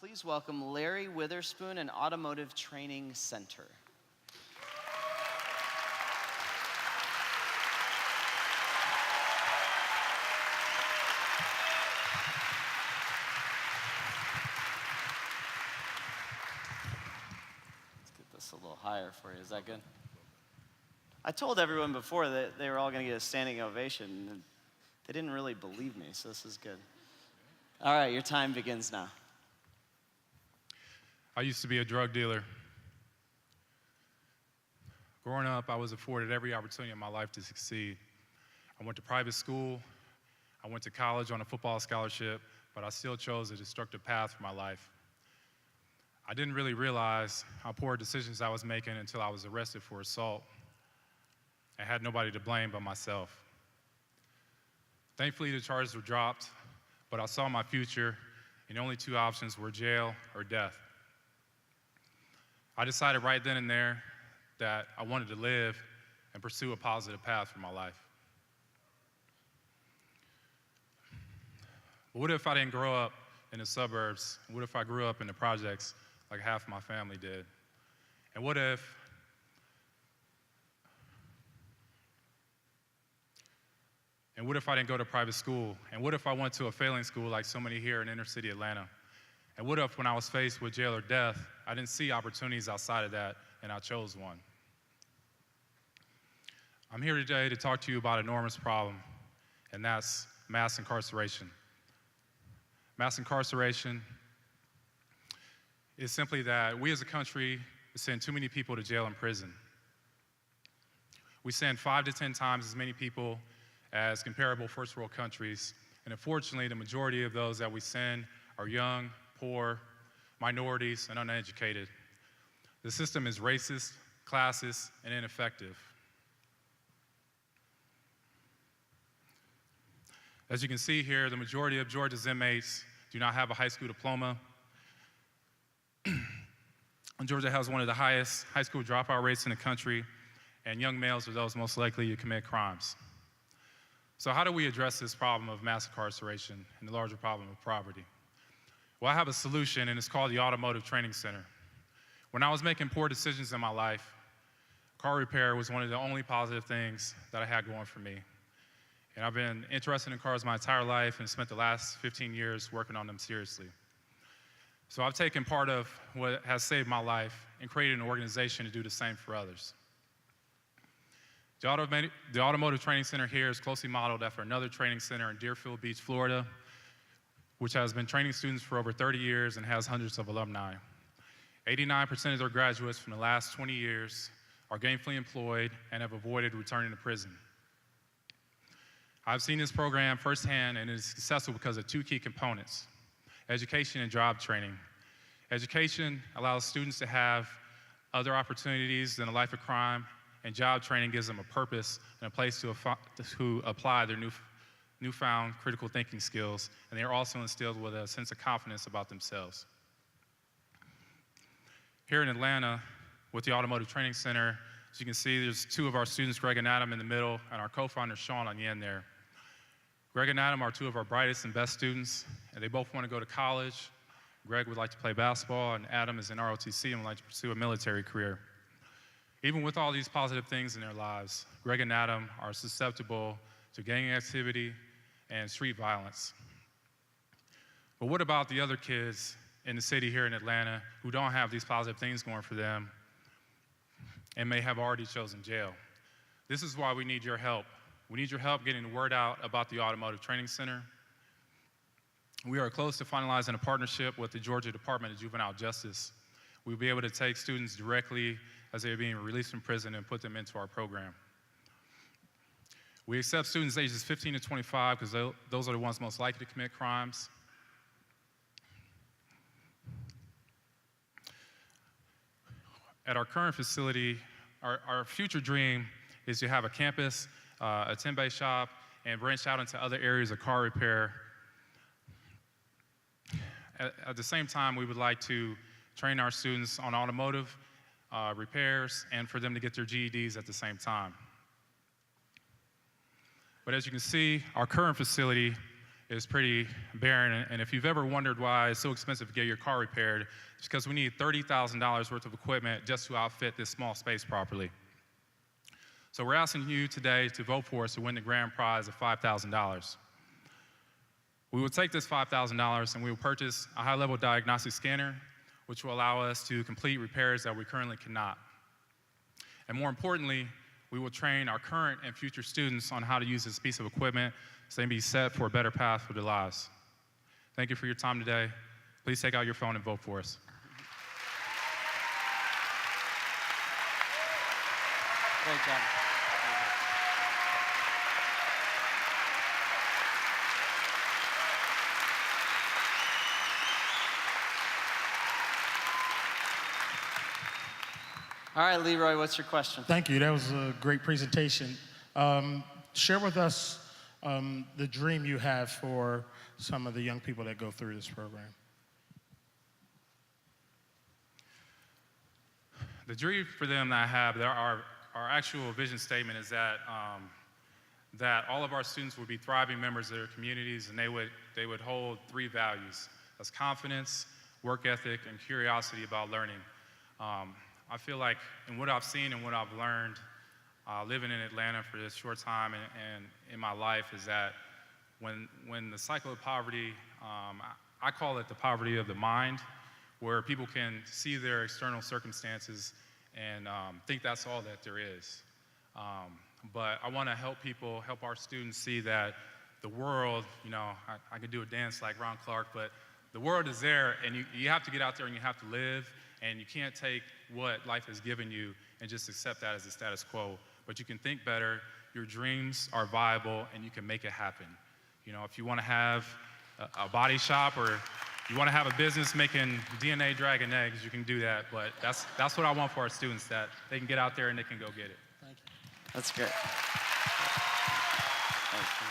Please welcome Larry Witherspoon and Automotive Training Center. Let's get this a little higher for you. Is that good? I told everyone before that they were all going to get a standing ovation, and they didn't really believe me, so this is good. All right, your time begins now. I used to be a drug dealer. Growing up, I was afforded every opportunity in my life to succeed. I went to private school, I went to college on a football scholarship, but I still chose a destructive path for my life. I didn't really realize how poor decisions I was making until I was arrested for assault. I had nobody to blame but myself. Thankfully, the charges were dropped, but I saw my future, and the only two options were jail or death. I decided right then and there that I wanted to live and pursue a positive path for my life. But what if I didn't grow up in the suburbs? What if I grew up in the projects like half of my family did? And what if I didn't go to private school? And what if I went to a failing school like so many here in inner city Atlanta? And what if when I was faced with jail or death, I didn't see opportunities outside of that and I chose one? I'm here today to talk to you about an enormous problem, and that's mass incarceration. Mass incarceration is simply that we as a country send too many people to jail and prison. We send 5 to 10 times as many people as comparable first world countries, and unfortunately the majority of those that we send are young, poor, minorities, and uneducated. The system is racist, classist, and ineffective. As you can see here, the majority of Georgia's inmates do not have a high school diploma. Georgia has one of the highest high school dropout rates in the country, and young males are those most likely to commit crimes. So how do we address this problem of mass incarceration and the larger problem of poverty? Well, I have a solution, and it's called the Automotive Training Center. When I was making poor decisions in my life, car repair was one of the only positive things that I had going for me. And I've been interested in cars my entire life and spent the last 15 years working on them seriously. So I've taken part of what has saved my life and created an organization to do the same for others. The Automotive Training Center here is closely modeled after another training center in Deerfield Beach, Florida, which has been training students for over 30 years and has hundreds of alumni. 89% of their graduates from the last 20 years are gainfully employed and have avoided returning to prison. I've seen this program firsthand, and it is successful because of two key components: education and job training. Education allows students to have other opportunities than a life of crime, and job training gives them a purpose and a place to apply their newfound critical thinking skills, and they are also instilled with a sense of confidence about themselves. Here in Atlanta, with the Automotive Training Center, as you can see, there's two of our students, Greg and Adam, in the middle, and our co-founder, Sean, on the end there. Greg and Adam are two of our brightest and best students, and they both want to go to college. Greg would like to play basketball, and Adam is in ROTC and would like to pursue a military career. Even with all these positive things in their lives, Greg and Adam are susceptible to gang activity and street violence. But what about the other kids in the city here in Atlanta who don't have these positive things going for them and may have already chosen jail? This is why we need your help. We need your help getting the word out about the Automotive Training Center. We are close to finalizing a partnership with the Georgia Department of Juvenile Justice. We'll be able to take students directly as they are being released from prison and put them into our program. We accept students ages 15 to 25 because those are the ones most likely to commit crimes. At our current facility, our future dream is to have a campus, a 10-bay shop, and branch out into other areas of car repair. At the same time, we would like to train our students on automotive repairs and for them to get their GEDs at the same time. But as you can see, our current facility is pretty barren. And if you've ever wondered why it's so expensive to get your car repaired, it's because we need $30,000 worth of equipment just to outfit this small space properly. So we're asking you today to vote for us to win the grand prize of $5,000. We will take this $5,000 and we will purchase a high-level diagnostic scanner, which will allow us to complete repairs that we currently cannot. And more importantly, we will train our current and future students on how to use this piece of equipment so they can be set for a better path for their lives. Thank you for your time today. Please take out your phone and vote for us. Great job. All right, Leroy, what's your question? Thank you. That was a great presentation. Share with us the dream you have for some of the young people that go through this program. The dream for them that I have, our actual vision statement is that that all of our students would be thriving members of their communities, and they would hold 3 values: that's confidence, work ethic, and curiosity about learning. I feel like, in what I've seen and what I've learned living in Atlanta for this short time and in my life, is that when the cycle of poverty, I call it the poverty of the mind, where people can see their external circumstances and think that's all that there is. But I want to help our students see that the world, I could do a dance like Ron Clark, but the world is there, and you have to get out there and you have to live, and you can't take what life has given you and just accept that as the status quo. But you can think better, your dreams are viable, and you can make it happen. If you want to have a body shop, or you want to have a business making DNA dragon eggs, you can do that. But that's what I want for our students, that they can get out there and they can go get it. Thank you. That's great. Thank you.